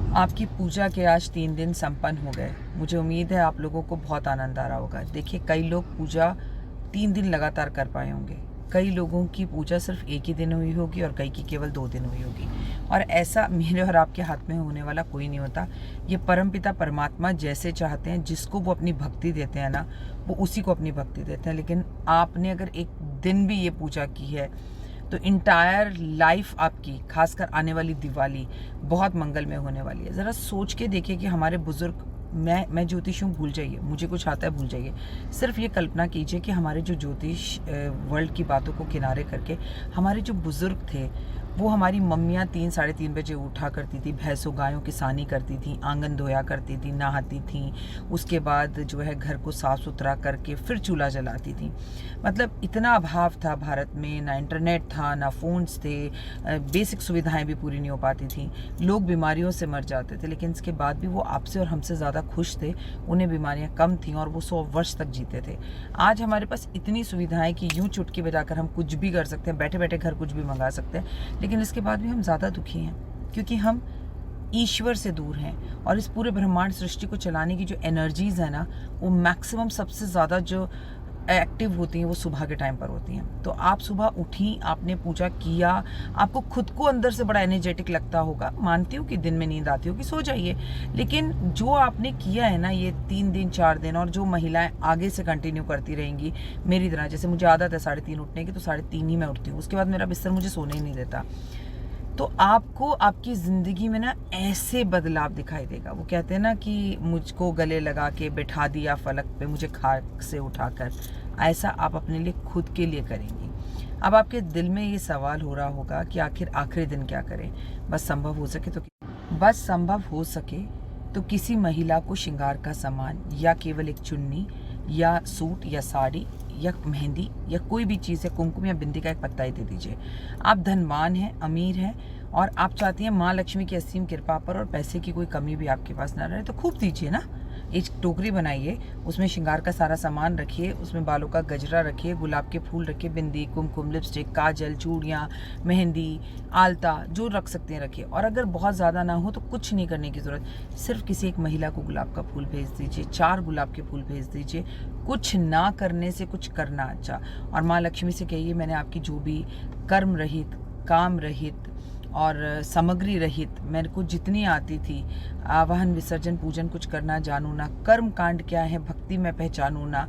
आपकी पूजा के आज 3 दिन संपन्न हो गए। मुझे उम्मीद है आप लोगों को बहुत आनंद आ रहा होगा। देखिए, कई लोग पूजा 3 दिन लगातार कर पाए होंगे। कई लोगों की पूजा सिर्फ एक ही दिन हुई होगी और कई की केवल 2 दिन हुई होगी। और ऐसा मेरे और आपके हाथ में होने वाला कोई नहीं होता। ये परमपिता परमात्मा जैसे चाहते हैं, जिसको वो अपनी भक्ति देते हैं ना, वो उसी को अपनी भक्ति देते हैं। लेकिन आपने अगर एक दिन भी ये पूजा की है तो इंटायर लाइफ आपकी, खासकर आने वाली दिवाली, बहुत मंगलमय होने वाली है। ज़रा सोच के देखिए कि हमारे बुज़ुर्ग, मैं ज्योतिष हूँ, भूल जाइए, मुझे कुछ आता है भूल जाइए। सिर्फ ये कल्पना कीजिए कि हमारे जो ज्योतिष वर्ल्ड की बातों को किनारे करके हमारे जो बुज़ुर्ग थे, वो हमारी मम्मियाँ 3 साढ़े 3 बजे उठा करती थी, भैंसों गायों की सानी करती थी, आंगन धोया करती थी, नहाती थी, उसके बाद जो है घर को साफ़ सुथरा करके फिर चूल्हा जलाती थी। मतलब इतना अभाव था भारत में, ना इंटरनेट था, ना फ़ोन्स थे, बेसिक सुविधाएं भी पूरी नहीं हो पाती थी, लोग बीमारियों से मर जाते थे। लेकिन इसके बाद भी वो आपसे और हमसे ज़्यादा खुश थे, उन्हें बीमारियां कम थीं और वो 100 वर्ष तक जीते थे। आज हमारे पास इतनी सुविधाएं कि यूं चुटकी बजाकर हम कुछ भी कर सकते हैं, बैठे बैठे घर कुछ भी मंगा सकते हैं। लेकिन इसके बाद भी हम ज़्यादा दुखी हैं, क्योंकि हम ईश्वर से दूर हैं। और इस पूरे ब्रह्मांड सृष्टि को चलाने की जो एनर्जीज़ है ना, वो मैक्सिमम सबसे ज़्यादा जो एक्टिव होती हैं वो सुबह के टाइम पर होती हैं। तो आप सुबह उठी, आपने पूजा किया, आपको खुद को अंदर से बड़ा एनर्जेटिक लगता होगा। मानती हूँ कि दिन में नींद आती होगी, सो जाइए। लेकिन जो आपने किया है ना ये 3 दिन 4 दिन, और जो महिलाएं आगे से कंटिन्यू करती रहेंगी मेरी तरह, जैसे मुझे आदत है 3:30 उठने की, तो 3:30 ही मैं उठती हूँ। उसके बाद मेरा बिस्तर मुझे सोने ही नहीं देता। तो आपको आपकी ज़िंदगी में ना ऐसे बदलाव दिखाई देगा। वो कहते हैं ना कि मुझको गले लगा के बैठा दिया फलक पे, मुझे खाक से उठाकर। ऐसा आप अपने लिए खुद के लिए करेंगी। अब आपके दिल में ये सवाल हो रहा होगा कि आखिर आखिरी दिन क्या करें। बस संभव हो सके तो किसी महिला को श्रृंगार का सामान, या केवल एक चुन्नी या सूट या साड़ी या मेहंदी या कोई भी चीज़ है, कुमकुम या बिंदी का एक पत्ता ही दे दीजिए। आप धनवान हैं, अमीर हैं, और आप चाहती हैं माँ लक्ष्मी की असीम कृपा पर और पैसे की कोई कमी भी आपके पास ना रहे, तो खूब दीजिए ना। एक टोकरी बनाइए, उसमें श्रृंगार का सारा सामान रखिए, उसमें बालों का गजरा रखिए, गुलाब के फूल रखिए, बिंदी, कुमकुम, लिपस्टिक, काजल, चूड़ियाँ, मेहंदी, आलता, जो रख सकते हैं रखिए। और अगर बहुत ज़्यादा ना हो तो कुछ नहीं करने की ज़रूरत, सिर्फ किसी एक महिला को गुलाब का फूल भेज दीजिए, 4 गुलाब के फूल भेज दीजिए। कुछ ना करने से कुछ करना अच्छा। और माँ लक्ष्मी से कहिए, मैंने आपकी जो भी कर्म रहित, काम रहित और सामग्री रहित मेरे को जितनी आती थी, आवाहन विसर्जन पूजन कुछ करना जानू ना, कर्म कांड क्या है भक्ति में पहचानू ना,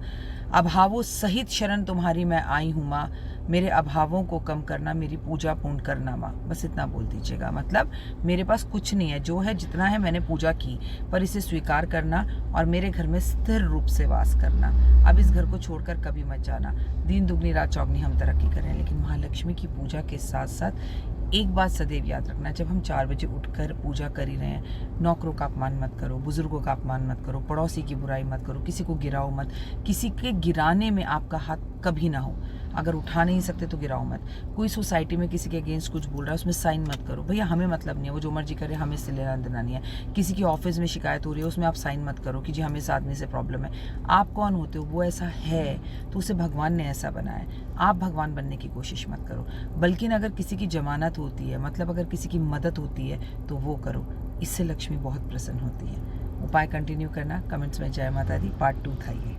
अभावों सहित शरण तुम्हारी मैं आई हूँ माँ, मेरे अभावों को कम करना, मेरी पूजा पूर्ण करना माँ। बस इतना बोल दीजिएगा। मतलब मेरे पास कुछ नहीं है, जो है जितना है मैंने पूजा की, पर इसे स्वीकार करना और मेरे घर में स्थिर रूप से वास करना। अब इस घर को छोड़कर कभी मत जाना। दिन दुगनी रात चौगनी हम तरक्की करें। लेकिन महालक्ष्मी की पूजा के साथ साथ एक बात सदैव याद रखना, जब हम 4 बजे उठकर पूजा कर ही रहे हैं, नौकरों का अपमान मत करो, बुजुर्गों का अपमान मत करो, पड़ोसी की बुराई मत करो, किसी को गिराओ मत। किसी के गिराने में आपका हाथ कभी ना हो। अगर उठा नहीं सकते तो गिराओ मत। कोई सोसाइटी में किसी के अगेंस्ट कुछ बोल रहा है, उसमें साइन मत करो। भैया हमें मतलब नहीं है, वो जो मर्जी करे, हमें इससे लेना देना नहीं है। किसी की ऑफिस में शिकायत हो रही है, उसमें आप साइन मत करो कि जी हमें इस आदमी से प्रॉब्लम है। आप कौन होते हो? वो ऐसा है तो उसे भगवान ने ऐसा बनाया है। आप भगवान बनने की कोशिश मत करो। बल्कि अगर किसी की जमानत होती है, मतलब अगर किसी की मदद होती है, तो वो करो। इससे लक्ष्मी बहुत प्रसन्न होती है। उपाय कंटिन्यू करना। कमेंट्स में जय माता दी पार्ट 2 था ये।